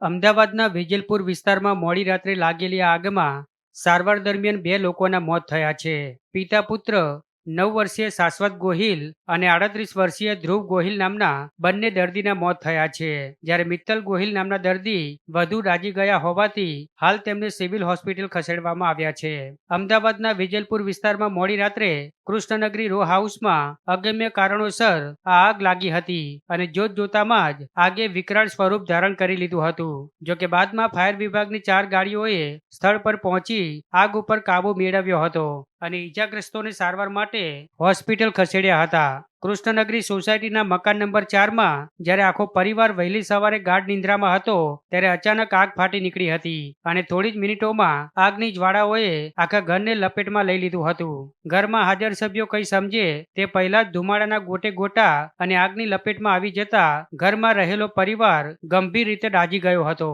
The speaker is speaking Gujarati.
અમદાવાદના વેજલપુર વિસ્તારમાં મોડી રાત્રે લાગેલી આ આગમાં સારવાર દરમિયાન બે લોકોના મોત થયા છે. પિતા પુત્ર 9 વર્ષીય શાશ્વત ગોહિલ અને 38 વર્ષીય ધ્રુવ ગોહિલ નામના બંને દર્દીના મોત થયા છે. જ્યારે મિત્તલ ગોહિલ નામના દર્દી વધુ દાઝી ગયા હોવાથી હાલ તેમને સિવિલ હોસ્પિટલ ખસેડવામાં આવ્યા છે. અમદાવાદના વેજલપુર વિસ્તારમાં મોડી રાત્રે કૃષ્ણનગરી રો હાઉસમાં અગમ્ય કારણોસર આ આગ લાગી હતી અને જોત જોતામાં જ આગે વિકરાળ સ્વરૂપ ધારણ કરી લીધું હતું. જોકે બાદમાં ફાયર વિભાગની 4 ગાડીઓએ સ્થળ પર પહોંચી આગ ઉપર કાબુ મેળવ્યો હતો અને ઈજાગ્રસ્તોને સારવાર માટે હોસ્પિટલ ખસેડ્યા હતા. કૃષ્ણનગરી સોસાયટીના મકાન નંબર 4માં જ્યારે આખો પરિવાર વહેલી સવારે ગાઢ નિંદ્રામાં હતો ત્યારે અચાનક આગ ફાટી નીકળી હતી અને થોડી જ મિનિટોમાં આગની જ્વાળાઓએ આખા ઘરને લપેટમાં લઈ લીધું હતું. ઘરમાં હાજર સભ્યો કંઈ સમજે તે પહેલા જ ધુમાડાના ગોટે ગોટા અને આગની લપેટમાં આવી જતા ઘરમાં રહેલો પરિવાર ગંભીર રીતે દાઝી ગયો હતો.